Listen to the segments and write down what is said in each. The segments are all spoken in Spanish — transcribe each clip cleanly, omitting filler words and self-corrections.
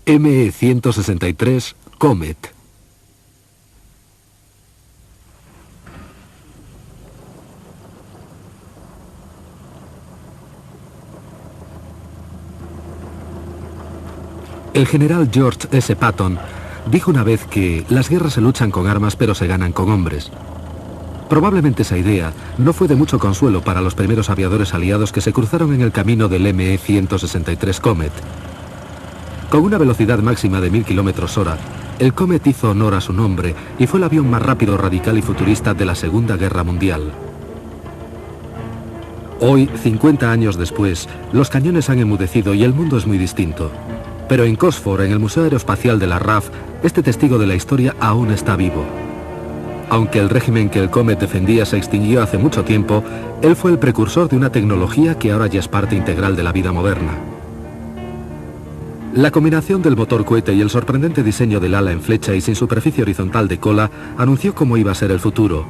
ME-163 Comet. El general George S. Patton dijo una vez que las guerras se luchan con armas pero se ganan con hombres. Probablemente esa idea no fue de mucho consuelo para los primeros aviadores aliados que se cruzaron en el camino del ME-163 Comet. Con una velocidad máxima de 1000 km/h, el Comet hizo honor a su nombre y fue el avión más rápido, radical y futurista de la Segunda Guerra Mundial. Hoy, 50 años después, los cañones han enmudecido y el mundo es muy distinto. Pero en Cosford, en el Museo Aeroespacial de la RAF, este testigo de la historia aún está vivo. Aunque el régimen que el Comet defendía se extinguió hace mucho tiempo, él fue el precursor de una tecnología que ahora ya es parte integral de la vida moderna. La combinación del motor cohete y el sorprendente diseño del ala en flecha y sin superficie horizontal de cola anunció cómo iba a ser el futuro.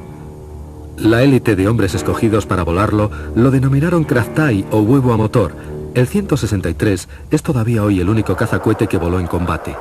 La élite de hombres escogidos para volarlo lo denominaron Kraftai o huevo a motor. El 163 es todavía hoy el único cazacohete que voló en combate.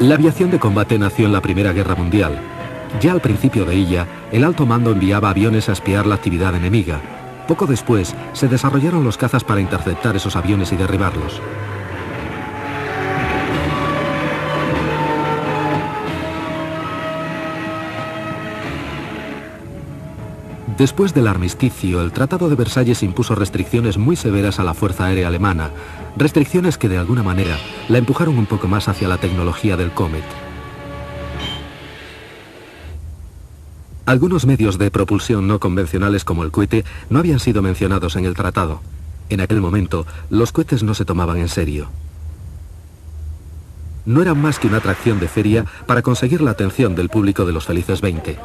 La aviación de combate nació en la Primera Guerra Mundial. Ya al principio de ella, el alto mando enviaba aviones a espiar la actividad enemiga. Poco después, se desarrollaron los cazas para interceptar esos aviones y derribarlos. Después del armisticio, el Tratado de Versalles impuso restricciones muy severas a la Fuerza Aérea Alemana, restricciones que de alguna manera la empujaron un poco más hacia la tecnología del Comet. Algunos medios de propulsión no convencionales como el cohete no habían sido mencionados en el tratado. En aquel momento, los cohetes no se tomaban en serio. No eran más que una atracción de feria para conseguir la atención del público de los felices 20.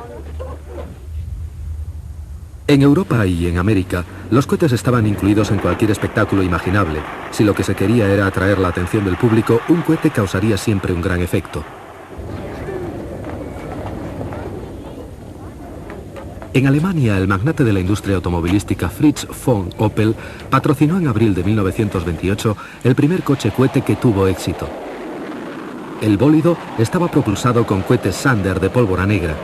En Europa y en América, los cohetes estaban incluidos en cualquier espectáculo imaginable. Si lo que se quería era atraer la atención del público, un cohete causaría siempre un gran efecto. En Alemania, el magnate de la industria automovilística Fritz von Opel patrocinó en abril de 1928 el primer coche cohete que tuvo éxito. El bólido estaba propulsado con cohetes Sander de pólvora negra.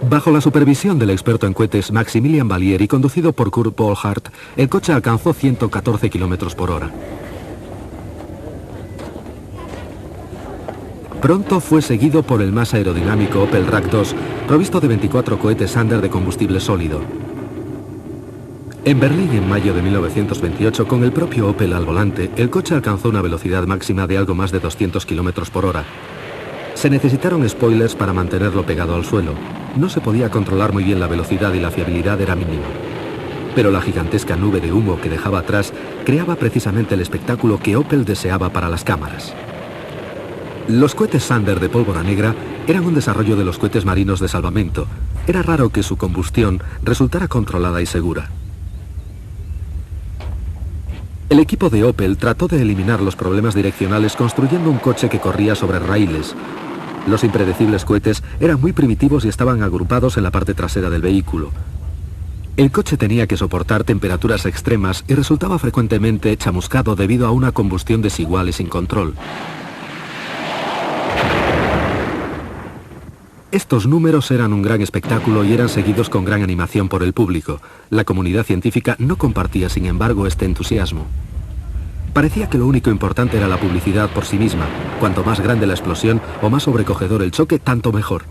Bajo la supervisión del experto en cohetes Maximilian Valier y conducido por Kurt Bohlhardt, el coche alcanzó 114 km/h. Pronto fue seguido por el más aerodinámico Opel Rack II, provisto de 24 cohetes Sander de combustible sólido. En Berlín, en mayo de 1928, con el propio Opel al volante, el coche alcanzó una velocidad máxima de algo más de 200 km/h. Se necesitaron spoilers para mantenerlo pegado al suelo. No se podía controlar muy bien la velocidad y la fiabilidad era mínima. Pero la gigantesca nube de humo que dejaba atrás creaba precisamente el espectáculo que Opel deseaba para las cámaras. Los cohetes Sander de pólvora negra eran un desarrollo de los cohetes marinos de salvamento. Era raro que su combustión resultara controlada y segura. El equipo de Opel trató de eliminar los problemas direccionales construyendo un coche que corría sobre raíles. Los impredecibles cohetes eran muy primitivos y estaban agrupados en la parte trasera del vehículo. El coche tenía que soportar temperaturas extremas y resultaba frecuentemente chamuscado debido a una combustión desigual y sin control. Estos números eran un gran espectáculo y eran seguidos con gran animación por el público. La comunidad científica no compartía, sin embargo, este entusiasmo. Parecía que lo único importante era la publicidad por sí misma. Cuanto más grande la explosión o más sobrecogedor el choque, tanto mejor.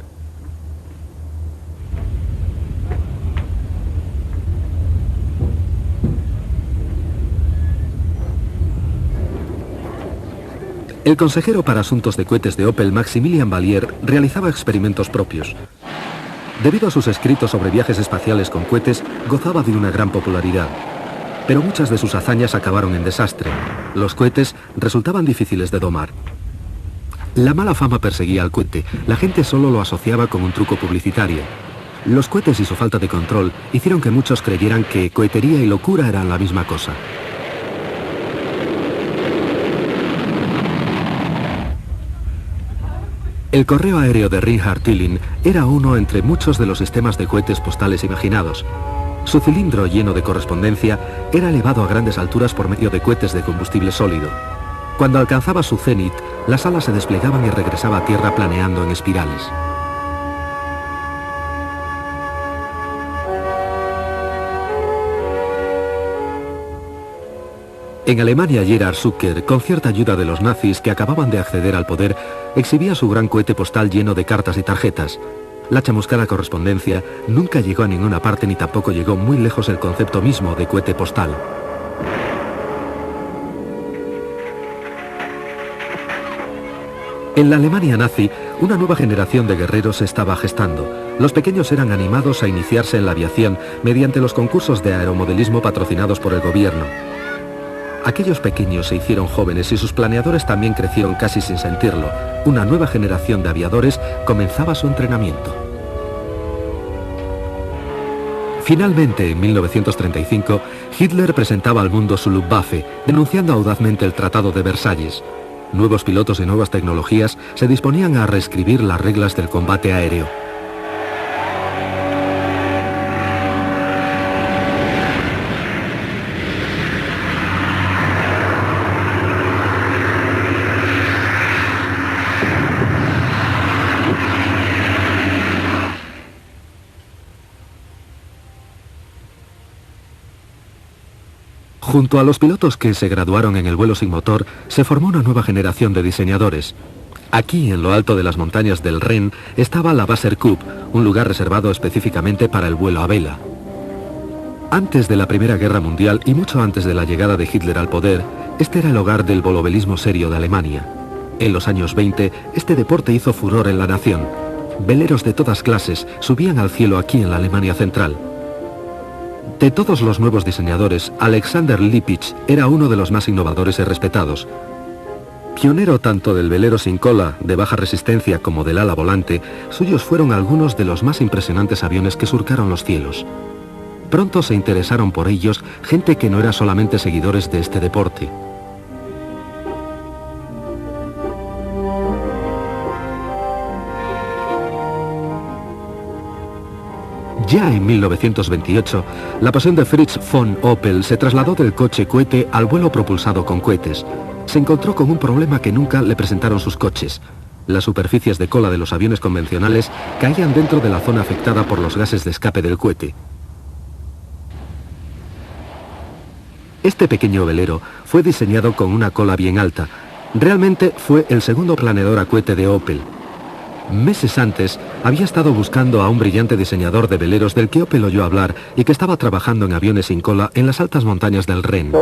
El consejero para asuntos de cohetes de Opel, Maximilian Valier, realizaba experimentos propios. Debido a sus escritos sobre viajes espaciales con cohetes, gozaba de una gran popularidad. Pero muchas de sus hazañas acabaron en desastre. Los cohetes resultaban difíciles de domar. La mala fama perseguía al cohete. La gente solo lo asociaba con un truco publicitario. Los cohetes y su falta de control hicieron que muchos creyeran que cohetería y locura eran la misma cosa. El correo aéreo de Reinhard Tilling era uno entre muchos de los sistemas de cohetes postales imaginados. Su cilindro lleno de correspondencia era elevado a grandes alturas por medio de cohetes de combustible sólido. Cuando alcanzaba su cenit, las alas se desplegaban y regresaba a tierra planeando en espirales. En Alemania, Gerhard Zucker, con cierta ayuda de los nazis que acababan de acceder al poder, exhibía su gran cohete postal lleno de cartas y tarjetas. La chamuscada correspondencia nunca llegó a ninguna parte ni tampoco llegó muy lejos el concepto mismo de cohete postal. En la Alemania nazi, una nueva generación de guerreros se estaba gestando. Los pequeños eran animados a iniciarse en la aviación mediante los concursos de aeromodelismo patrocinados por el gobierno. Aquellos pequeños se hicieron jóvenes y sus planeadores también crecieron casi sin sentirlo. Una nueva generación de aviadores comenzaba su entrenamiento. Finalmente, en 1935, Hitler presentaba al mundo su Luftwaffe, denunciando audazmente el Tratado de Versalles. Nuevos pilotos y nuevas tecnologías se disponían a reescribir las reglas del combate aéreo. Junto a los pilotos que se graduaron en el vuelo sin motor, se formó una nueva generación de diseñadores. Aquí, en lo alto de las montañas del Rin, estaba la Wasserkuppe, un lugar reservado específicamente para el vuelo a vela. Antes de la Primera Guerra Mundial y mucho antes de la llegada de Hitler al poder, este era el hogar del volovelismo serio de Alemania. En los años 20, este deporte hizo furor en la nación. Veleros de todas clases subían al cielo aquí en la Alemania central. De todos los nuevos diseñadores, Alexander Lippisch era uno de los más innovadores y respetados. Pionero tanto del velero sin cola, de baja resistencia, como del ala volante, suyos fueron algunos de los más impresionantes aviones que surcaron los cielos. Pronto se interesaron por ellos gente que no era solamente seguidores de este deporte. Ya en 1928, la pasión de Fritz von Opel se trasladó del coche-cohete al vuelo propulsado con cohetes. Se encontró con un problema que nunca le presentaron sus coches. Las superficies de cola de los aviones convencionales caían dentro de la zona afectada por los gases de escape del cohete. Este pequeño velero fue diseñado con una cola bien alta. Realmente fue el segundo planeador a cohete de Opel. Meses antes, había estado buscando a un brillante diseñador de veleros del que Opel oyó hablar y que estaba trabajando en aviones sin cola en las altas montañas del Rin.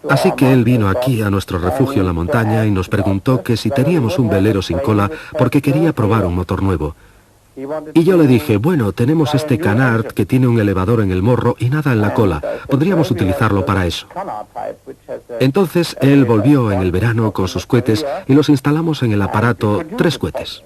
Así que él vino aquí a nuestro refugio en la montaña y nos preguntó que si teníamos un velero sin cola porque quería probar un motor nuevo. Y yo le dije, bueno, tenemos este Canard que tiene un elevador en el morro y nada en la cola. Podríamos utilizarlo para eso. Entonces él volvió en el verano con sus cohetes y los instalamos en el aparato 3 cohetes.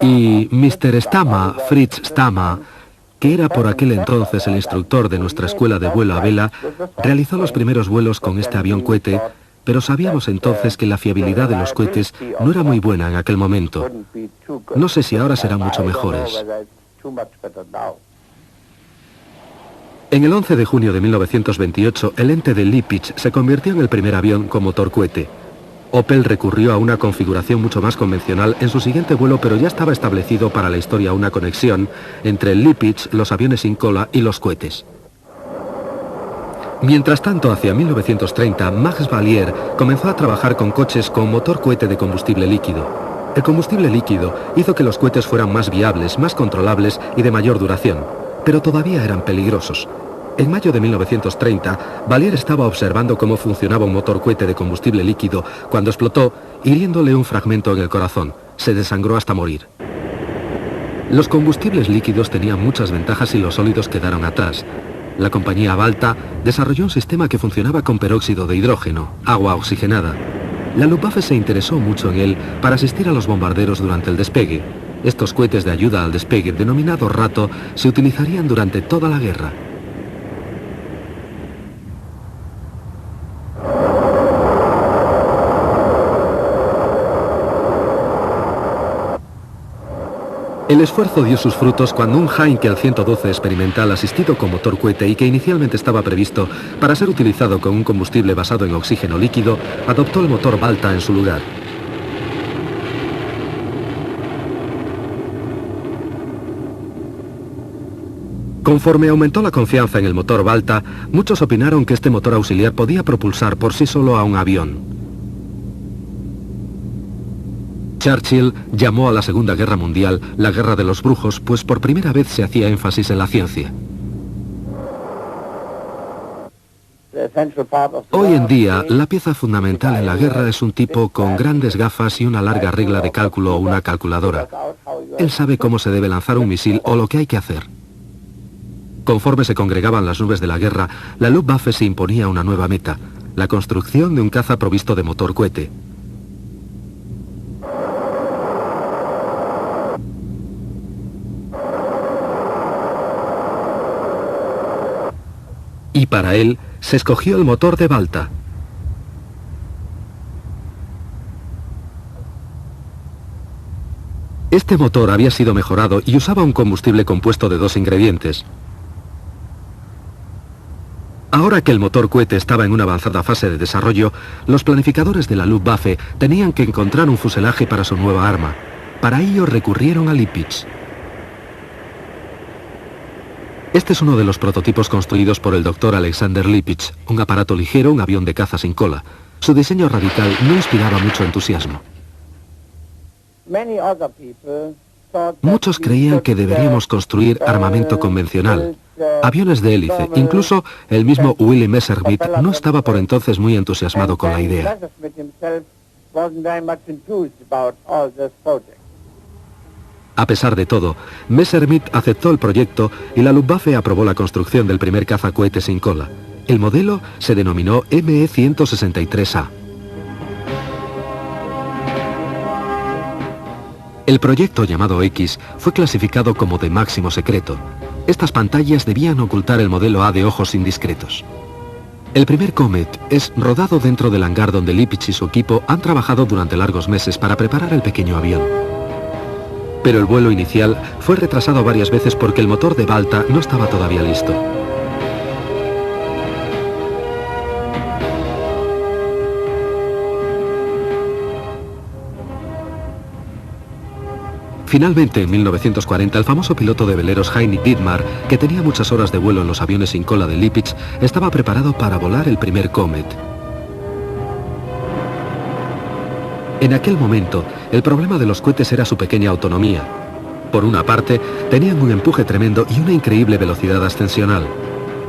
Y Mr. Stama, Fritz Stama, que era por aquel entonces el instructor de nuestra escuela de vuelo a vela, realizó los primeros vuelos con este avión cohete, pero sabíamos entonces que la fiabilidad de los cohetes no era muy buena en aquel momento. No sé si ahora serán mucho mejores. En el 11 de junio de 1928, el ente de Lippisch se convirtió en el primer avión con motor cohete. Opel recurrió a una configuración mucho más convencional en su siguiente vuelo, pero ya estaba establecido para la historia una conexión entre el Lippisch, los aviones sin cola y los cohetes. Mientras tanto, hacia 1930, Max Valier comenzó a trabajar con coches con motor cohete de combustible líquido. El combustible líquido hizo que los cohetes fueran más viables, más controlables y de mayor duración, pero todavía eran peligrosos. En mayo de 1930, Valier estaba observando cómo funcionaba un motor cohete de combustible líquido cuando explotó, hiriéndole un fragmento en el corazón. Se desangró hasta morir. Los combustibles líquidos tenían muchas ventajas y los sólidos quedaron atrás. La compañía Balta desarrolló un sistema que funcionaba con peróxido de hidrógeno, agua oxigenada. La Luftwaffe se interesó mucho en él para asistir a los bombarderos durante el despegue. Estos cohetes de ayuda al despegue, denominados Rato, se utilizarían durante toda la guerra. El esfuerzo dio sus frutos cuando un Heinkel 112 experimental asistido con motor cohete y que inicialmente estaba previsto para ser utilizado con un combustible basado en oxígeno líquido, adoptó el motor Balta en su lugar. Conforme aumentó la confianza en el motor Balta, muchos opinaron que este motor auxiliar podía propulsar por sí solo a un avión. Churchill llamó a la Segunda Guerra Mundial la Guerra de los Brujos, pues por primera vez se hacía énfasis en la ciencia. Hoy en día, la pieza fundamental en la guerra es un tipo con grandes gafas y una larga regla de cálculo o una calculadora. Él sabe cómo se debe lanzar un misil o lo que hay que hacer. Conforme se congregaban las nubes de la guerra, la Luftwaffe se imponía una nueva meta, la construcción de un caza provisto de motor cohete. Y para él se escogió el motor de Balta. Este motor había sido mejorado y usaba un combustible compuesto de dos ingredientes. Ahora que el motor cohete estaba en una avanzada fase de desarrollo, los planificadores de la Luftwaffe tenían que encontrar un fuselaje para su nueva arma. Para ello recurrieron a Lippisch. Este es uno de los prototipos construidos por el Dr. Alexander Lippisch, un aparato ligero, un avión de caza sin cola. Su diseño radical no inspiraba mucho entusiasmo. Muchos creían que deberíamos construir armamento convencional, aviones de hélice. Incluso el mismo Willy Messerschmitt no estaba por entonces muy entusiasmado con la idea. A pesar de todo, Messerschmitt aceptó el proyecto y la Luftwaffe aprobó la construcción del primer cazacohete sin cola. El modelo se denominó ME-163A. El proyecto, llamado X, fue clasificado como de máximo secreto. Estas pantallas debían ocultar el modelo A de ojos indiscretos. El primer Comet es rodado dentro del hangar donde Lippisch y su equipo han trabajado durante largos meses para preparar el pequeño avión. Pero el vuelo inicial fue retrasado varias veces porque el motor de Balta no estaba todavía listo. Finalmente, en 1940, el famoso piloto de veleros Heinrich Dittmar, que tenía muchas horas de vuelo en los aviones sin cola de Lippisch, estaba preparado para volar el primer Comet. En aquel momento, el problema de los cohetes era su pequeña autonomía. Por una parte, tenían un empuje tremendo y una increíble velocidad ascensional.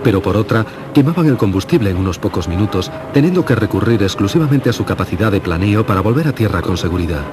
Pero por otra, quemaban el combustible en unos pocos minutos, teniendo que recurrir exclusivamente a su capacidad de planeo para volver a tierra con seguridad.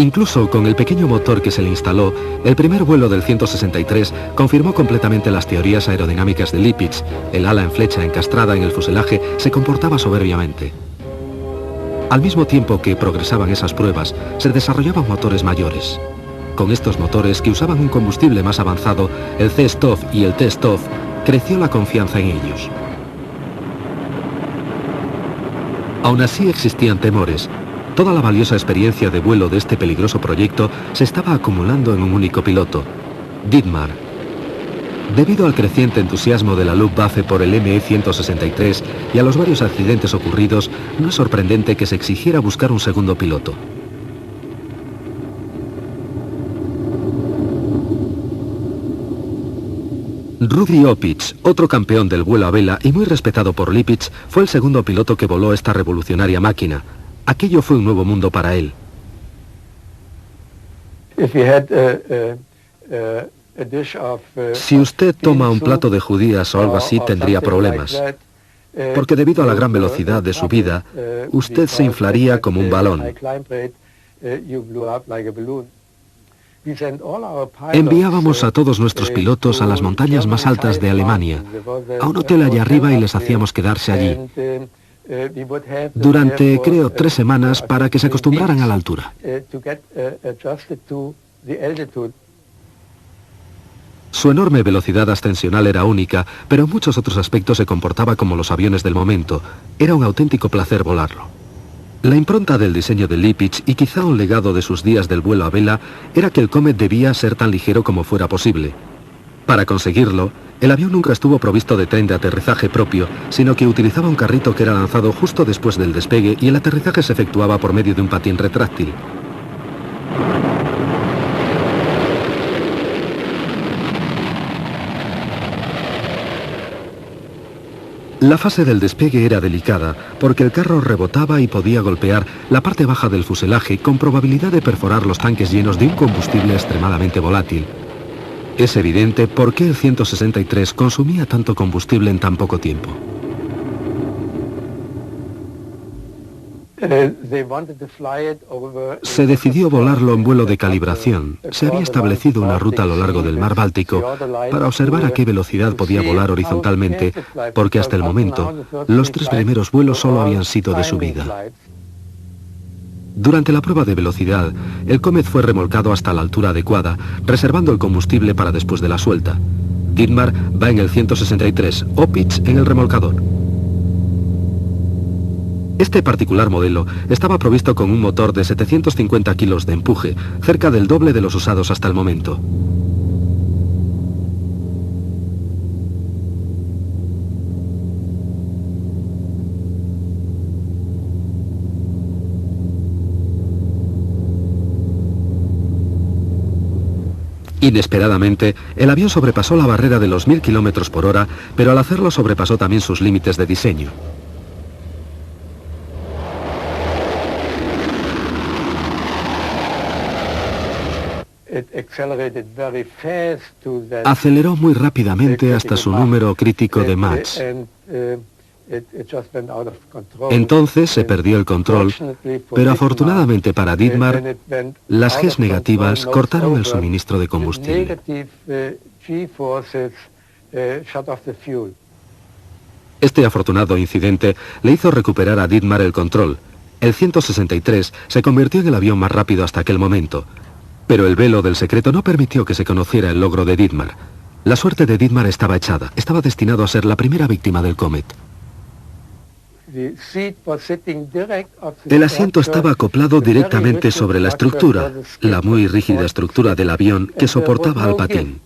Incluso con el pequeño motor que se le instaló, el primer vuelo del 163 confirmó completamente las teorías aerodinámicas de Lippisch. El ala en flecha encastrada en el fuselaje se comportaba soberbiamente. Al mismo tiempo que progresaban esas pruebas, se desarrollaban motores mayores. Con estos motores, que usaban un combustible más avanzado, el C-Stoff y el T-Stoff, creció la confianza en ellos. Aún así existían temores. Toda la valiosa experiencia de vuelo de este peligroso proyecto se estaba acumulando en un único piloto, Dittmar. Debido al creciente entusiasmo de la Luftwaffe por el ME-163 y a los varios accidentes ocurridos, no es sorprendente que se exigiera buscar un segundo piloto. Rudi Opitz, otro campeón del vuelo a vela y muy respetado por Lipitz, fue el segundo piloto que voló esta revolucionaria máquina. Aquello fue un nuevo mundo para él. Si usted toma un plato de judías o algo así, tendría problemas. Porque debido a la gran velocidad de su vida, usted se inflaría como un balón. Enviábamos a todos nuestros pilotos a las montañas más altas de Alemania, a un hotel allá arriba, y les hacíamos quedarse allí durante, creo, 3 semanas para que se acostumbraran a la altura. Su enorme velocidad ascensional era única, pero en muchos otros aspectos se comportaba como los aviones del momento. Era un auténtico placer volarlo. La impronta del diseño de Lipitz, y quizá un legado de sus días del vuelo a vela, era que el Comet debía ser tan ligero como fuera posible. Para conseguirlo, el avión nunca estuvo provisto de tren de aterrizaje propio, sino que utilizaba un carrito que era lanzado justo después del despegue, y el aterrizaje se efectuaba por medio de un patín retráctil. La fase del despegue era delicada, porque el carro rebotaba y podía golpear la parte baja del fuselaje con probabilidad de perforar los tanques llenos de un combustible extremadamente volátil. Es evidente por qué el 163 consumía tanto combustible en tan poco tiempo. Se decidió volarlo en vuelo de calibración. Se había establecido una ruta a lo largo del mar Báltico para observar a qué velocidad podía volar horizontalmente, porque hasta el momento los 3 primeros vuelos solo habían sido de subida. Durante la prueba de velocidad, el Comet fue remolcado hasta la altura adecuada, reservando el combustible para después de la suelta. Dietmar va en el 163, Opitz en el remolcador. Este particular modelo estaba provisto con un motor de 750 kilos de empuje, cerca del doble de los usados hasta el momento. Inesperadamente, el avión sobrepasó la barrera de los 1000 kilómetros por hora, pero al hacerlo sobrepasó también sus límites de diseño. Aceleró muy rápidamente hasta su número crítico de Mach. Entonces se perdió el control, pero afortunadamente para Dietmar, las Gs negativas cortaron el suministro de combustible. Este afortunado incidente le hizo recuperar a Dietmar el control. El 163 se convirtió en el avión más rápido hasta aquel momento. Pero el velo del secreto no permitió que se conociera el logro de Dietmar. La suerte de Dietmar estaba echada. Estaba destinado a ser la primera víctima del Comet. El asiento estaba acoplado directamente sobre la estructura, la muy rígida estructura del avión que soportaba al patín.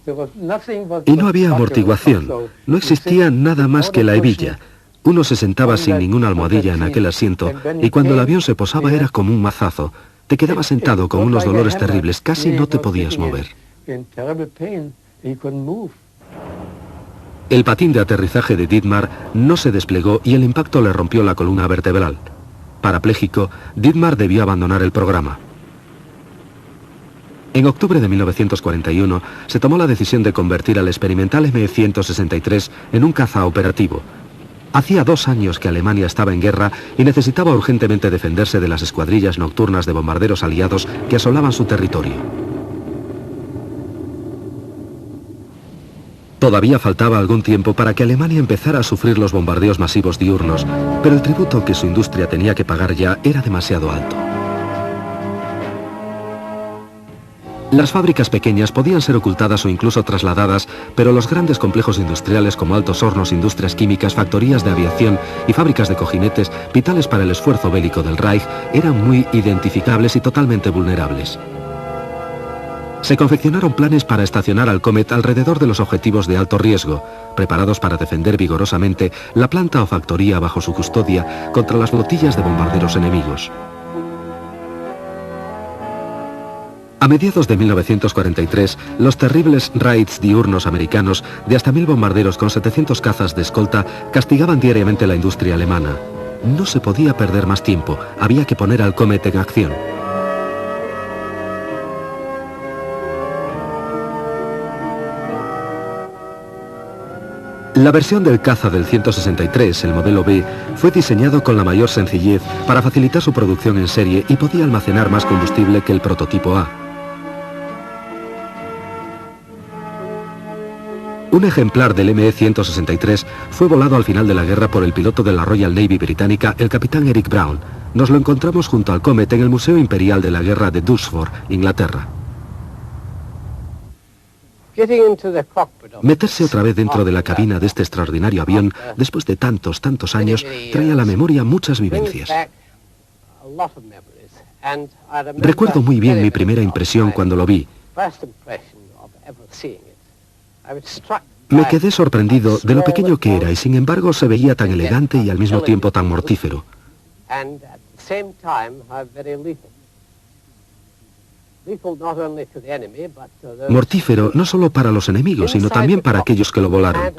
Y no había amortiguación. No existía nada más que la hebilla. Uno se sentaba sin ninguna almohadilla en aquel asiento, y cuando el avión se posaba era como un mazazo. Te quedabas sentado con unos dolores terribles, casi no te podías mover. El patín de aterrizaje de Dietmar no se desplegó y el impacto le rompió la columna vertebral. Parapléjico, Dietmar debió abandonar el programa. En octubre de 1941 se tomó la decisión de convertir al experimental M-163 en un caza operativo. Hacía 2 años que Alemania estaba en guerra y necesitaba urgentemente defenderse de las escuadrillas nocturnas de bombarderos aliados que asolaban su territorio. Todavía faltaba algún tiempo para que Alemania empezara a sufrir los bombardeos masivos diurnos, pero el tributo que su industria tenía que pagar ya era demasiado alto. Las fábricas pequeñas podían ser ocultadas o incluso trasladadas, pero los grandes complejos industriales como altos hornos, industrias químicas, factorías de aviación y fábricas de cojinetes, vitales para el esfuerzo bélico del Reich, eran muy identificables y totalmente vulnerables. Se confeccionaron planes para estacionar al Comet alrededor de los objetivos de alto riesgo, preparados para defender vigorosamente la planta o factoría bajo su custodia contra las flotillas de bombarderos enemigos. A A mediados de 1943, los terribles raids diurnos americanos de hasta 1000 bombarderos con 700 cazas de escolta castigaban diariamente la industria alemana. No se podía perder más tiempo, había que poner al Comet en acción. La versión del caza del 163, el modelo B, fue diseñado con la mayor sencillez para facilitar su producción en serie y podía almacenar más combustible que el prototipo A. Un ejemplar del ME-163 fue volado al final de la guerra por el piloto de la Royal Navy británica, el capitán Eric Brown. Nos lo encontramos junto al Comet en el Museo Imperial de la Guerra de Duxford, Inglaterra. Meterse otra vez dentro de la cabina de este extraordinario avión, después de tantos años, trae a la memoria muchas vivencias. Recuerdo muy bien mi primera impresión cuando lo vi. Me quedé sorprendido de lo pequeño que era y sin embargo se veía tan elegante y al mismo tiempo tan mortífero. Mortífero no solo para los enemigos, sino también para aquellos que lo volaron.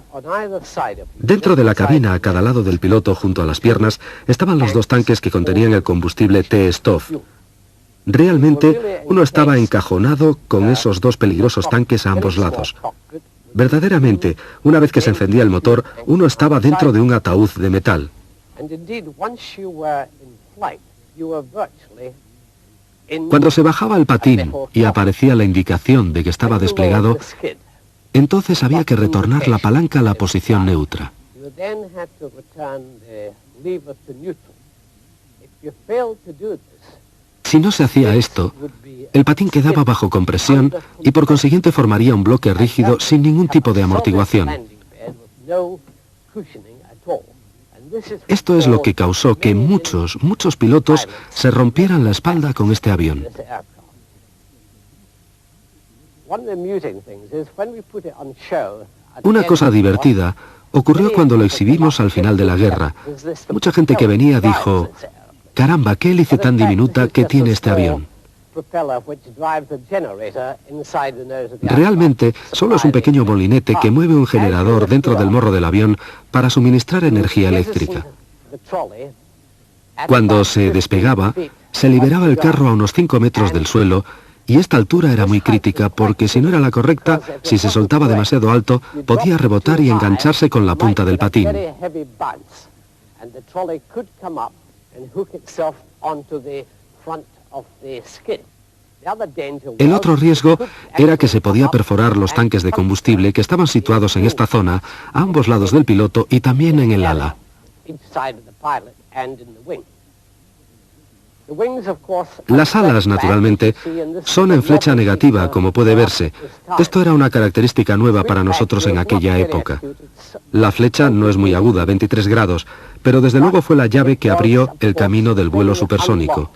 Dentro de la cabina, a cada lado del piloto, junto a las piernas, estaban los 2 tanques que contenían el combustible T-Stoff. Realmente, uno estaba encajonado con esos 2 peligrosos tanques a ambos lados. Verdaderamente, una vez que se encendía el motor, uno estaba dentro de un ataúd de metal. Cuando se bajaba el patín y aparecía la indicación de que estaba desplegado, entonces había que retornar la palanca a la posición neutra. Si no se hacía esto, el patín quedaba bajo compresión y por consiguiente formaría un bloque rígido sin ningún tipo de amortiguación. Esto es lo que causó que muchos pilotos se rompieran la espalda con este avión. Una cosa divertida ocurrió cuando lo exhibimos al final de la guerra. Mucha gente que venía dijo: «Caramba, qué hélice tan diminuta que tiene este avión». Realmente, solo es un pequeño molinete que mueve un generador dentro del morro del avión para suministrar energía eléctrica. Cuando se despegaba, se liberaba el carro a unos 5 metros del suelo y esta altura era muy crítica porque si no era la correcta, si se soltaba demasiado alto, podía rebotar y engancharse con la punta del patín. El otro riesgo era que se podía perforar los tanques de combustible que estaban situados en esta zona, a ambos lados del piloto y también en el ala. Las alas, naturalmente, son en flecha negativa, como puede verse. Esto era una característica nueva para nosotros en aquella época. La flecha no es muy aguda, 23 grados, pero desde luego fue la llave que abrió el camino del vuelo supersónico.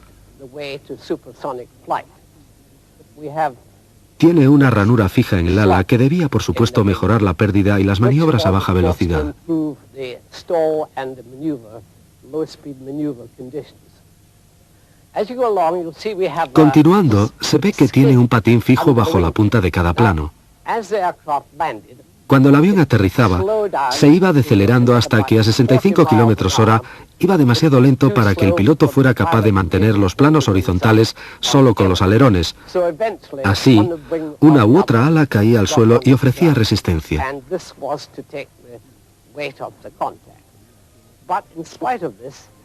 Tiene una ranura fija en el ala que debía, por supuesto, mejorar la pérdida y las maniobras a baja velocidad. Continuando, se ve que tiene un patín fijo bajo la punta de cada plano. Cuando el avión aterrizaba, se iba decelerando hasta que a 65 km/h iba demasiado lento para que el piloto fuera capaz de mantener los planos horizontales solo con los alerones. Así, una u otra ala caía al suelo y ofrecía resistencia.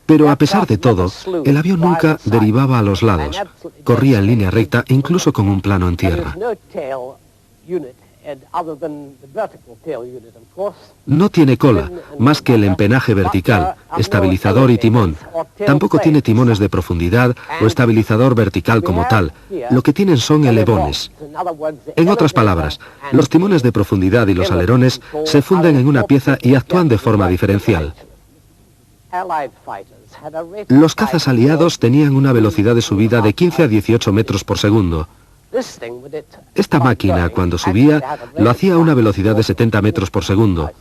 Pero a pesar de todo, el avión nunca derivaba a los lados. Corría en línea recta, incluso con un plano en tierra. No tiene cola, más que el empenaje vertical, estabilizador y timón. Tampoco tiene timones de profundidad o estabilizador vertical como tal. Lo que tienen son elevones. En otras palabras, los timones de profundidad y los alerones se funden en una pieza y actúan de forma diferencial. Los cazas aliados tenían una velocidad de subida de 15 a 18 metros por segundo. Esta máquina, cuando subía, lo hacía a una velocidad de 70 metros por segundo.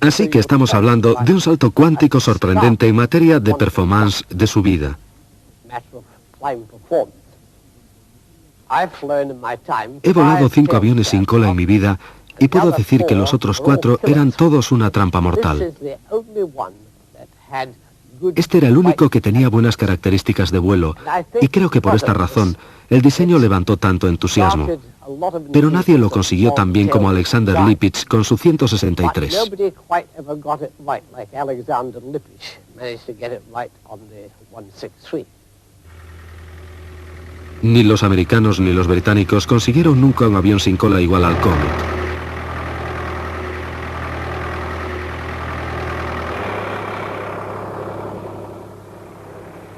Así que estamos hablando de un salto cuántico sorprendente en materia de performance de subida. He volado 5 aviones sin cola en mi vida y puedo decir que los otros 4 eran todos una trampa mortal. Este era el único que tenía buenas características de vuelo y creo que por esta razón el diseño levantó tanto entusiasmo. Pero nadie lo consiguió tan bien como Alexander Lipitz con su 163. Ni los americanos ni los británicos consiguieron nunca un avión sin cola igual al Comet.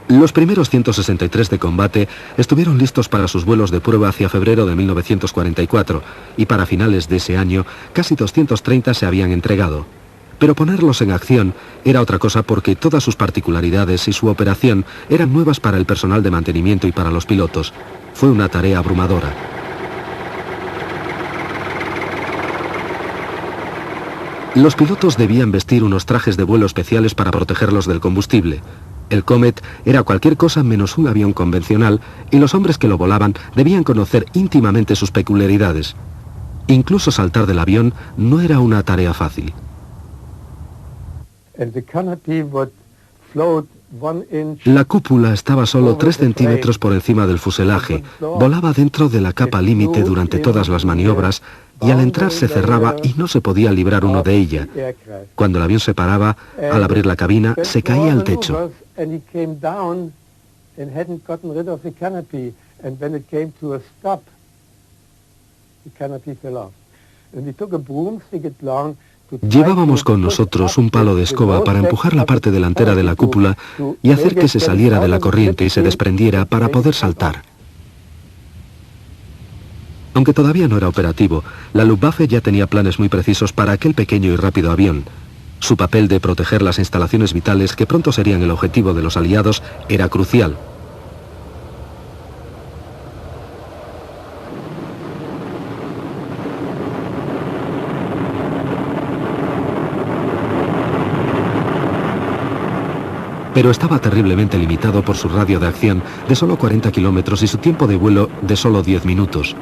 Los primeros 163 de combate estuvieron listos para sus vuelos de prueba hacia febrero de 1944 y para finales de ese año casi 230 se habían entregado. Pero ponerlos en acción era otra cosa porque todas sus particularidades y su operación eran nuevas para el personal de mantenimiento y para los pilotos. Fue una tarea abrumadora. Los pilotos debían vestir unos trajes de vuelo especiales para protegerlos del combustible. El Comet era cualquier cosa menos un avión convencional y los hombres que lo volaban debían conocer íntimamente sus peculiaridades. Incluso saltar del avión no era una tarea fácil. La cúpula estaba solo 3 centímetros por encima del fuselaje, volaba dentro de la capa límite durante todas las maniobras y al entrar se cerraba y no se podía librar uno de ella. Cuando el avión se paraba, al abrir la cabina, se caía al techo. Llevábamos con nosotros un palo de escoba para empujar la parte delantera de la cúpula y hacer que se saliera de la corriente y se desprendiera para poder saltar. Aunque todavía no era operativo, la Luftwaffe ya tenía planes muy precisos para aquel pequeño y rápido avión. Su papel de proteger las instalaciones vitales, que pronto serían el objetivo de los aliados, era crucial. Pero estaba terriblemente limitado por su radio de acción de solo 40 kilómetros y su tiempo de vuelo de solo 10 minutos.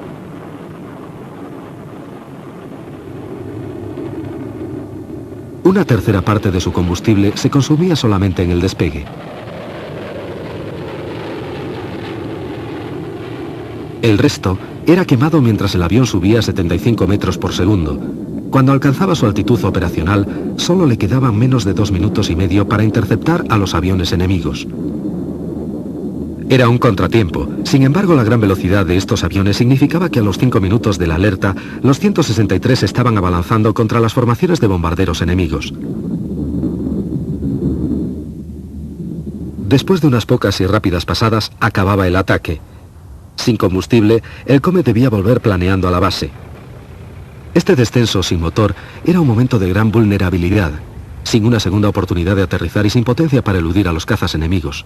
Una tercera parte de su combustible se consumía solamente en el despegue. El resto era quemado mientras el avión subía a 75 metros por segundo. Cuando alcanzaba su altitud operacional, solo le quedaban menos de 2 minutos y medio para interceptar a los aviones enemigos. Era un contratiempo. Sin embargo, la gran velocidad de estos aviones significaba que a los 5 minutos de la alerta, los 163 estaban abalanzando contra las formaciones de bombarderos enemigos. Después de unas pocas y rápidas pasadas, acababa el ataque. Sin combustible, el Comet debía volver planeando a la base. Este descenso sin motor era un momento de gran vulnerabilidad, sin una segunda oportunidad de aterrizar y sin potencia para eludir a los cazas enemigos.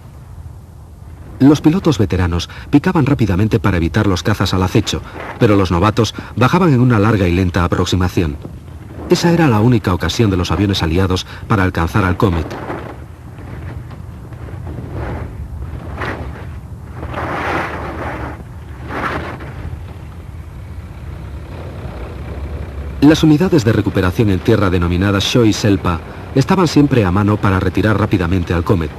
Los pilotos veteranos picaban rápidamente para evitar los cazas al acecho, pero los novatos bajaban en una larga y lenta aproximación. Esa era la única ocasión de los aviones aliados para alcanzar al Comet. Las unidades de recuperación en tierra denominadas Shō y Selpa estaban siempre a mano para retirar rápidamente al Comet.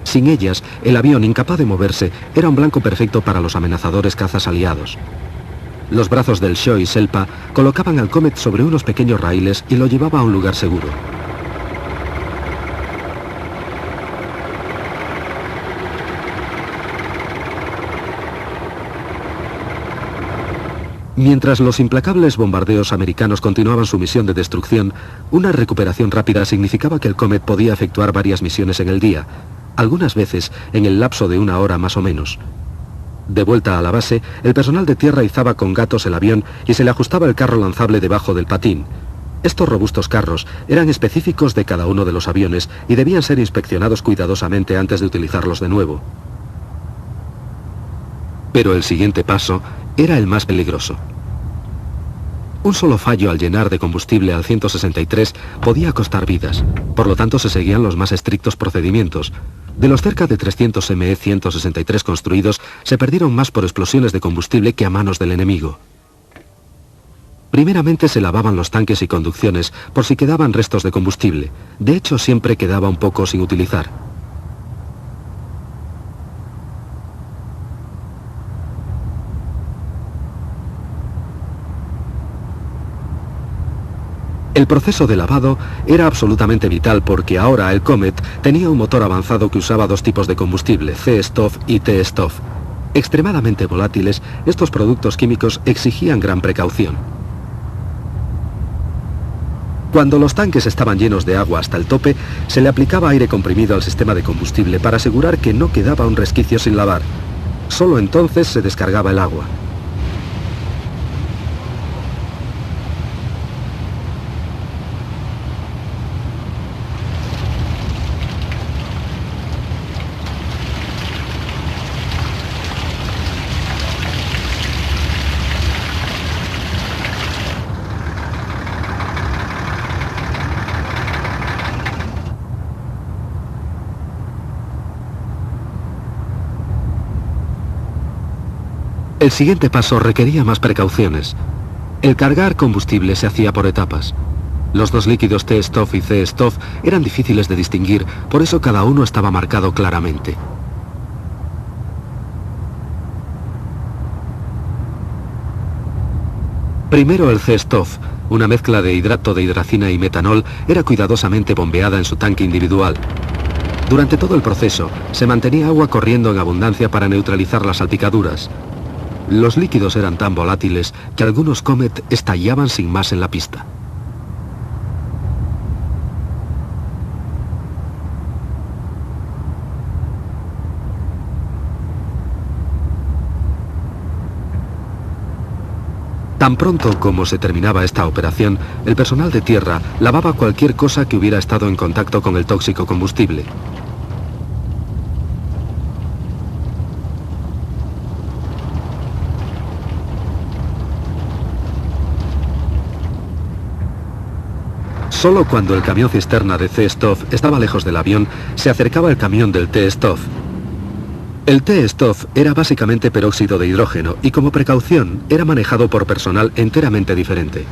Sin ellas, el avión, incapaz de moverse, era un blanco perfecto para los amenazadores cazas aliados. Los brazos del Shō y Selpa colocaban al Comet sobre unos pequeños raíles y lo llevaba a un lugar seguro. Mientras los implacables bombardeos americanos continuaban su misión de destrucción, una recuperación rápida significaba que el Comet podía efectuar varias misiones en el día, algunas veces en el lapso de 1 hora más o menos. De vuelta a la base, el personal de tierra izaba con gatos el avión y se le ajustaba el carro lanzable debajo del patín. Estos robustos carros eran específicos de cada uno de los aviones y debían ser inspeccionados cuidadosamente antes de utilizarlos de nuevo. Pero el siguiente paso era el más peligroso. Un solo fallo al llenar de combustible al 163 podía costar vidas, por lo tanto se seguían los más estrictos procedimientos. De los cerca de 300 ME-163 construidos, se perdieron más por explosiones de combustible que a manos del enemigo. Primeramente se lavaban los tanques y conducciones por si quedaban restos de combustible. De hecho, siempre quedaba un poco sin utilizar. El proceso de lavado era absolutamente vital porque ahora el Comet tenía un motor avanzado que usaba dos tipos de combustible, C-Stoff y T-Stoff. Extremadamente volátiles, estos productos químicos exigían gran precaución. Cuando los tanques estaban llenos de agua hasta el tope, se le aplicaba aire comprimido al sistema de combustible para asegurar que no quedaba un resquicio sin lavar. Solo entonces se descargaba el agua. El siguiente paso requería más precauciones. El cargar combustible se hacía por etapas. Los dos líquidos T-Stoff y C-Stoff eran difíciles de distinguir, por eso cada uno estaba marcado claramente. Primero el C-Stoff, una mezcla de hidrato de hidracina y metanol, era cuidadosamente bombeada en su tanque individual. Durante todo el proceso, se mantenía agua corriendo en abundancia para neutralizar las salpicaduras. Los líquidos eran tan volátiles que algunos Comet estallaban sin más en la pista. Tan pronto como se terminaba esta operación, el personal de tierra lavaba cualquier cosa que hubiera estado en contacto con el tóxico combustible. Solo cuando el camión cisterna de C-Stoff estaba lejos del avión, se acercaba el camión del T-Stoff. El T-Stoff era básicamente peróxido de hidrógeno y como precaución era manejado por personal enteramente diferente.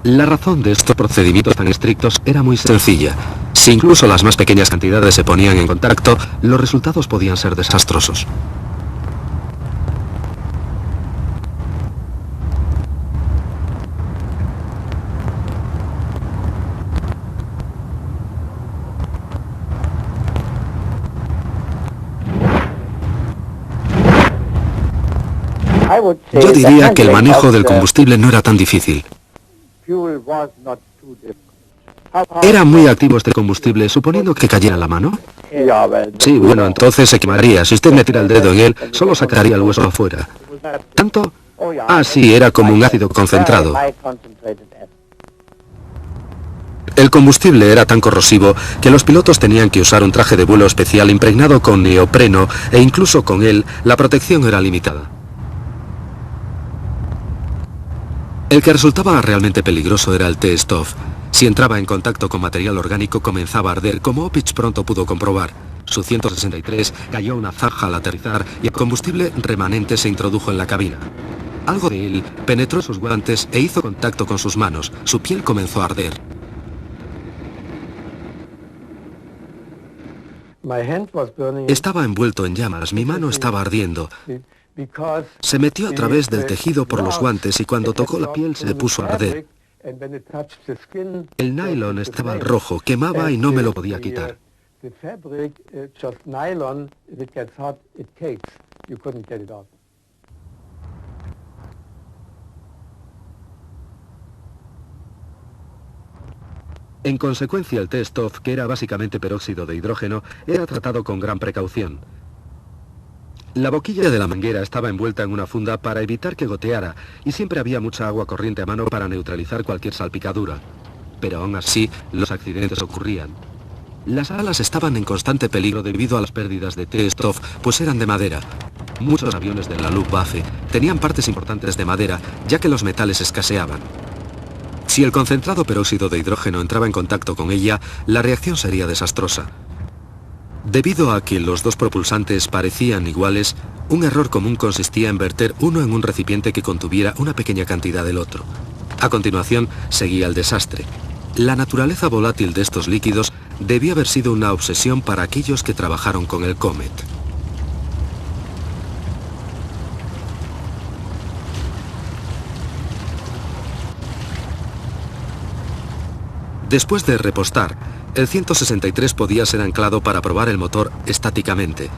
La razón de estos procedimientos tan estrictos era muy sencilla. Si incluso las más pequeñas cantidades se ponían en contacto, los resultados podían ser desastrosos. Yo diría que el manejo del combustible no era tan difícil. ¿Era muy activo este combustible, suponiendo que cayera en la mano? Sí, bueno, entonces se quemaría. Si usted me tira el dedo en él, solo sacaría el hueso afuera. ¿Tanto? Ah, sí, era como un ácido concentrado. El combustible era tan corrosivo que los pilotos tenían que usar un traje de vuelo especial impregnado con neopreno e incluso con él la protección era limitada. El que resultaba realmente peligroso era el T-Stoff. Si entraba en contacto con material orgánico comenzaba a arder, como Opitch pronto pudo comprobar. Su 163 cayó una zanja al aterrizar y el combustible remanente se introdujo en la cabina. Algo de él penetró sus guantes e hizo contacto con sus manos. Su piel comenzó a arder. Estaba envuelto en llamas, mi mano estaba ardiendo. Se metió a través del tejido por los guantes y cuando tocó la piel se puso a arder. El nylon estaba al rojo, quemaba y no me lo podía quitar. En consecuencia, el T-Stoff, que era básicamente peróxido de hidrógeno, era tratado con gran precaución. La boquilla de la manguera estaba envuelta en una funda para evitar que goteara y siempre había mucha agua corriente a mano para neutralizar cualquier salpicadura. Pero aún así, los accidentes ocurrían. Las alas estaban en constante peligro debido a las pérdidas de T-Stoff, pues eran de madera. Muchos aviones de la Luftwaffe tenían partes importantes de madera, ya que los metales escaseaban. Si el concentrado peróxido de hidrógeno entraba en contacto con ella, la reacción sería desastrosa. Debido a que los dos propulsantes parecían iguales, un error común consistía en verter uno en un recipiente que contuviera una pequeña cantidad del otro. A continuación, seguía el desastre. La naturaleza volátil de estos líquidos debía haber sido una obsesión para aquellos que trabajaron con el Comet. Después de repostar, el 163 podía ser anclado para probar el motor estáticamente.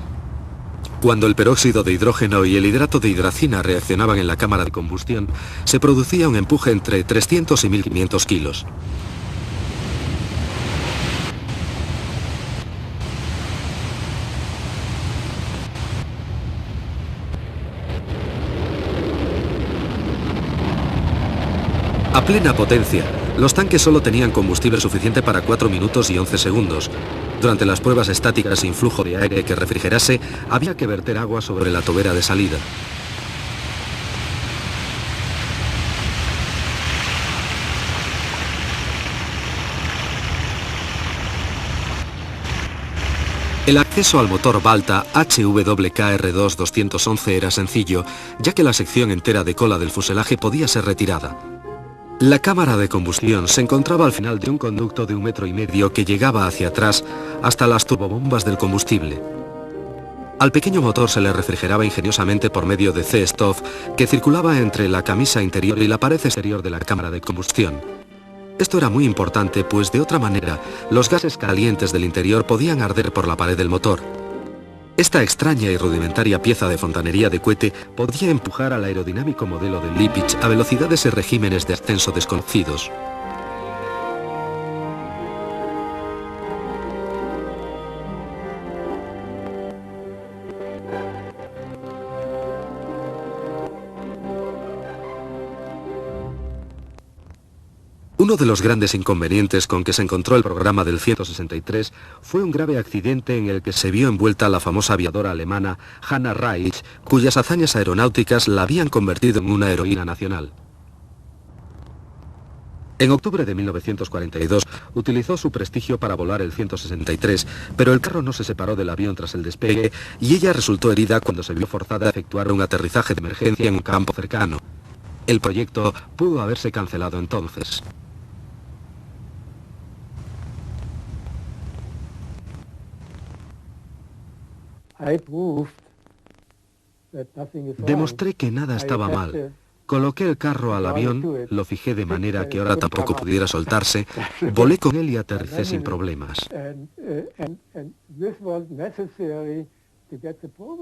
Cuando el peróxido de hidrógeno y el hidrato de hidracina reaccionaban en la cámara de combustión, se producía un empuje entre 300 y 1500 kilos. A plena potencia, los tanques solo tenían combustible suficiente para 4 minutos y 11 segundos. Durante las pruebas estáticas sin flujo de aire que refrigerase, había que verter agua sobre la tobera de salida. El acceso al motor Balta HWKR2-211 era sencillo, ya que la sección entera de cola del fuselaje podía ser retirada. La cámara de combustión se encontraba al final de un conducto de 1,5 metros que llegaba hacia atrás hasta las turbobombas del combustible. Al pequeño motor se le refrigeraba ingeniosamente por medio de C-Stoff que circulaba entre la camisa interior y la pared exterior de la cámara de combustión. Esto era muy importante, pues de otra manera, los gases calientes del interior podían arder por la pared del motor. Esta extraña y rudimentaria pieza de fontanería de cohete podía empujar al aerodinámico modelo de Lippisch a velocidades y regímenes de ascenso desconocidos. Uno de los grandes inconvenientes con que se encontró el programa del 163 fue un grave accidente en el que se vio envuelta la famosa aviadora alemana Hannah Reich, cuyas hazañas aeronáuticas la habían convertido en una heroína nacional. En octubre de 1942 utilizó su prestigio para volar el 163, pero el carro no se separó del avión tras el despegue y ella resultó herida cuando se vio forzada a efectuar un aterrizaje de emergencia en un campo cercano. El proyecto pudo haberse cancelado entonces. Demostré que nada estaba mal. Coloqué el carro al avión, lo fijé de manera que ahora tampoco pudiera soltarse, volé con él y aterricé sin problemas.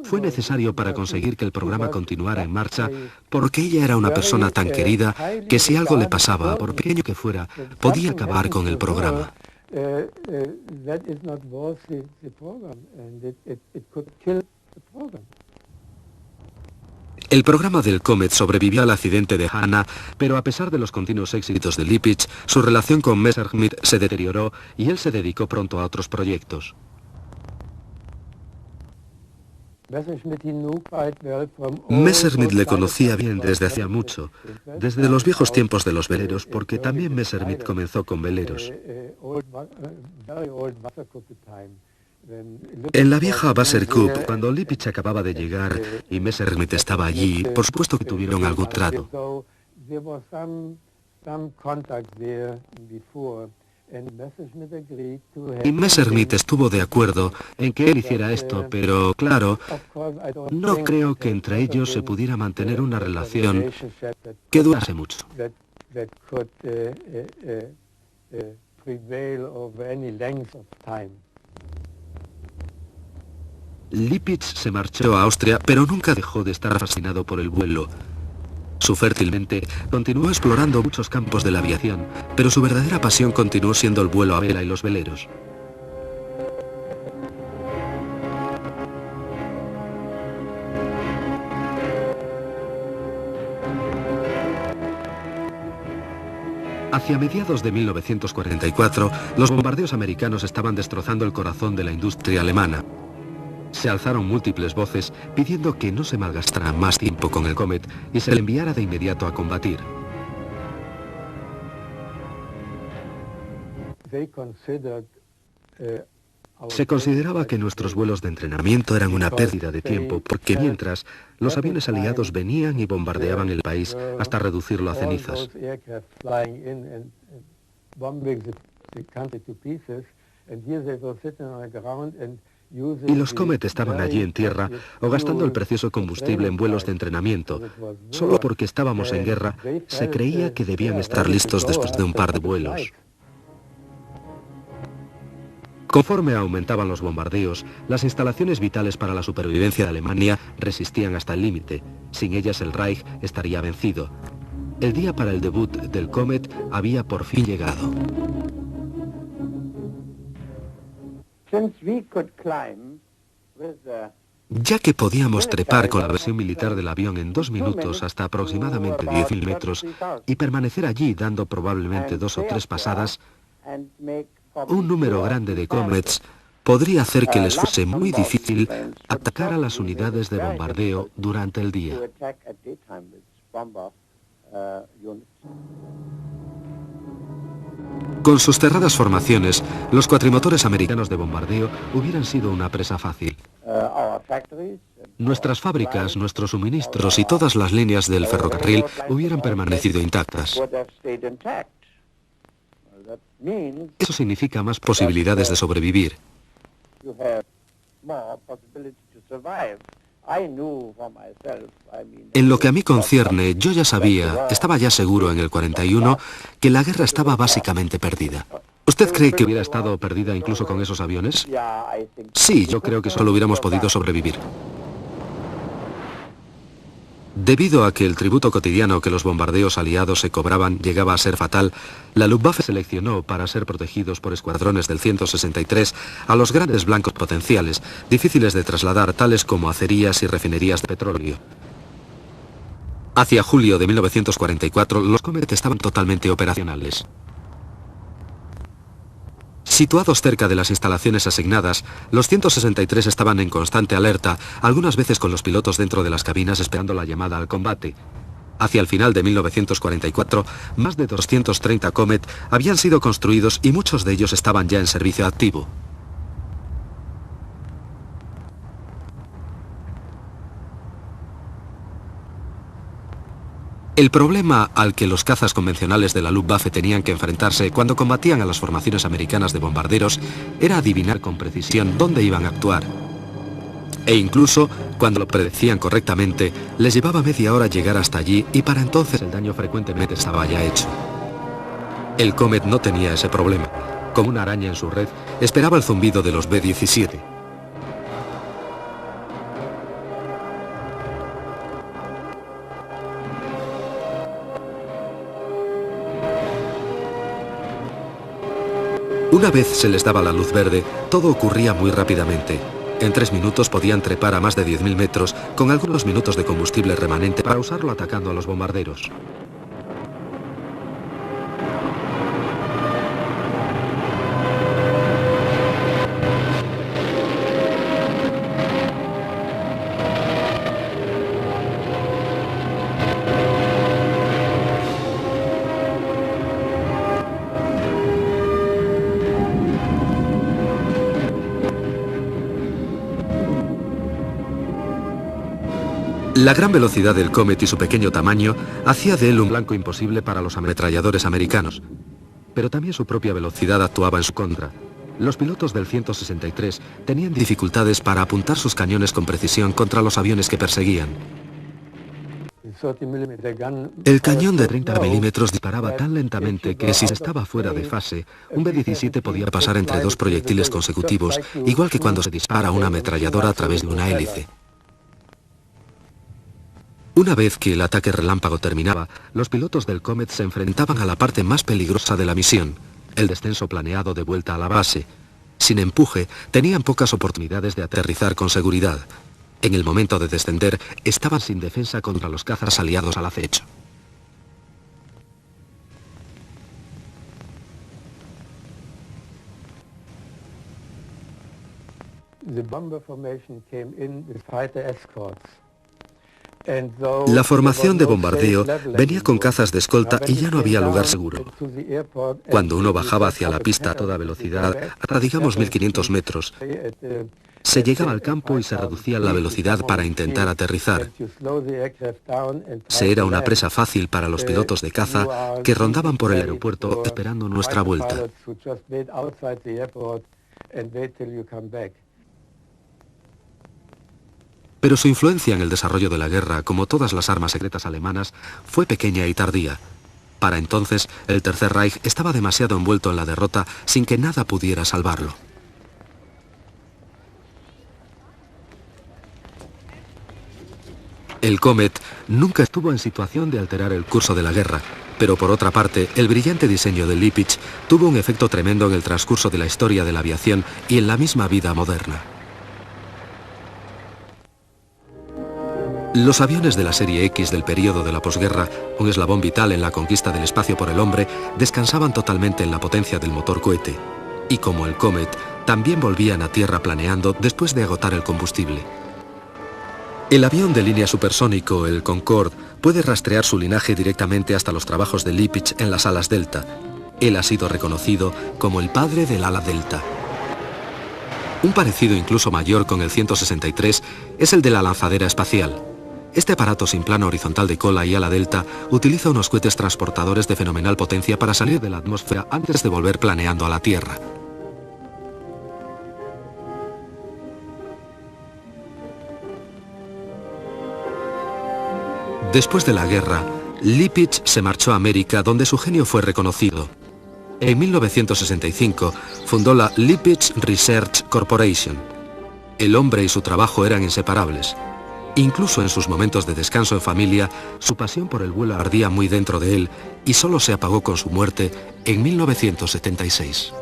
Fue necesario para conseguir que el programa continuara en marcha, porque ella era una persona tan querida que si algo le pasaba, por pequeño que fuera, podía acabar con el programa. El programa del Comet sobrevivió al accidente de Hannah, pero a pesar de los continuos éxitos de Lippisch, su relación con Messerschmitt se deterioró y él se dedicó pronto a otros proyectos. Messerschmitt le conocía bien desde hacía mucho, desde los viejos tiempos de los veleros, porque también Messerschmitt comenzó con veleros. En la vieja Wasserkuppe, cuando Lippisch acababa de llegar y Messerschmitt estaba allí, por supuesto que tuvieron algún trato. Y Messerschmitt estuvo de acuerdo en que él hiciera esto, pero claro, no creo que entre ellos se pudiera mantener una relación que durase mucho. Lippisch se marchó a Austria, pero nunca dejó de estar fascinado por el vuelo. Su fértil mente continuó explorando muchos campos de la aviación, pero su verdadera pasión continuó siendo el vuelo a vela y los veleros. Hacia mediados de 1944, los bombardeos americanos estaban destrozando el corazón de la industria alemana. Se alzaron múltiples voces pidiendo que no se malgastara más tiempo con el Comet y se le enviara de inmediato a combatir. Se consideraba que nuestros vuelos de entrenamiento eran una pérdida de tiempo, porque mientras los aviones aliados venían y bombardeaban el país hasta reducirlo a cenizas. Y los Comet estaban allí en tierra o gastando el precioso combustible en vuelos de entrenamiento. Solo porque estábamos en guerra, se creía que debían estar listos después de un par de vuelos. Conforme aumentaban los bombardeos, las instalaciones vitales para la supervivencia de Alemania resistían hasta el límite. Sin ellas el Reich estaría vencido. El día para el debut del Comet había por fin llegado. Ya que podíamos trepar con la versión militar del avión en 2 minutos hasta aproximadamente 10.000 metros y permanecer allí dando probablemente 2 o 3 pasadas, un número grande de Comets podría hacer que les fuese muy difícil atacar a las unidades de bombardeo durante el día. Con sus cerradas formaciones, los cuatrimotores americanos de bombardeo hubieran sido una presa fácil. Nuestras fábricas, nuestros suministros y todas las líneas del ferrocarril hubieran permanecido intactas. Eso significa más posibilidades de sobrevivir. En lo que a mí concierne, yo ya sabía, estaba ya seguro en el 41, que la guerra estaba básicamente perdida. ¿Usted cree que hubiera estado perdida incluso con esos aviones? Sí, yo creo que solo hubiéramos podido sobrevivir. Debido a que el tributo cotidiano que los bombardeos aliados se cobraban llegaba a ser fatal, la Luftwaffe seleccionó para ser protegidos por escuadrones del 163 a los grandes blancos potenciales, difíciles de trasladar, tales como acerías y refinerías de petróleo. Hacia julio de 1944, los Comet estaban totalmente operacionales. Situados cerca de las instalaciones asignadas, los 163 estaban en constante alerta, algunas veces con los pilotos dentro de las cabinas esperando la llamada al combate. Hacia el final de 1944, más de 230 Comet habían sido construidos y muchos de ellos estaban ya en servicio activo. El problema al que los cazas convencionales de la Luftwaffe tenían que enfrentarse cuando combatían a las formaciones americanas de bombarderos era adivinar con precisión dónde iban a actuar. E incluso, cuando lo predecían correctamente, les llevaba media hora llegar hasta allí y para entonces el daño frecuentemente estaba ya hecho. El Comet no tenía ese problema. Como una araña en su red, esperaba el zumbido de los B-17. Una vez se les daba la luz verde, todo ocurría muy rápidamente. En 3 minutos podían trepar a más de 10.000 metros, con algunos minutos de combustible remanente para usarlo atacando a los bombarderos. La gran velocidad del Comet y su pequeño tamaño hacía de él un blanco imposible para los ametralladores americanos. Pero también su propia velocidad actuaba en su contra. Los pilotos del 163 tenían dificultades para apuntar sus cañones con precisión contra los aviones que perseguían. El cañón de 30 milímetros disparaba tan lentamente que si estaba fuera de fase, un B-17 podía pasar entre 2 proyectiles consecutivos, igual que cuando se dispara una ametralladora a través de una hélice. Una vez que el ataque relámpago terminaba, los pilotos del Comet se enfrentaban a la parte más peligrosa de la misión, el descenso planeado de vuelta a la base. Sin empuje, tenían pocas oportunidades de aterrizar con seguridad. En el momento de descender, estaban sin defensa contra los cazas aliados al acecho. La formación de bombardeo venía con cazas de escolta y ya no había lugar seguro. Cuando uno bajaba hacia la pista a toda velocidad, hasta digamos 1500 metros, se llegaba al campo y se reducía la velocidad para intentar aterrizar. Se era una presa fácil para los pilotos de caza que rondaban por el aeropuerto esperando nuestra vuelta. Pero su influencia en el desarrollo de la guerra, como todas las armas secretas alemanas, fue pequeña y tardía. Para entonces, el Tercer Reich estaba demasiado envuelto en la derrota sin que nada pudiera salvarlo. El Comet nunca estuvo en situación de alterar el curso de la guerra, pero por otra parte, el brillante diseño de Lippisch tuvo un efecto tremendo en el transcurso de la historia de la aviación y en la misma vida moderna. Los aviones de la serie X del período de la posguerra, un eslabón vital en la conquista del espacio por el hombre, descansaban totalmente en la potencia del motor cohete. Y como el Comet, también volvían a tierra planeando después de agotar el combustible. El avión de línea supersónico, el Concorde, puede rastrear su linaje directamente hasta los trabajos de Lippisch en las alas Delta. Él ha sido reconocido como el padre del ala Delta. Un parecido incluso mayor con el 163 es el de la lanzadera espacial. Este aparato sin plano horizontal de cola y ala delta utiliza unos cohetes transportadores de fenomenal potencia para salir de la atmósfera antes de volver planeando a la Tierra. Después de la guerra, Lippisch se marchó a América, donde su genio fue reconocido. En 1965 fundó la Lippisch Research Corporation. El hombre y su trabajo eran inseparables. Incluso en sus momentos de descanso en familia, su pasión por el vuelo ardía muy dentro de él y solo se apagó con su muerte en 1976.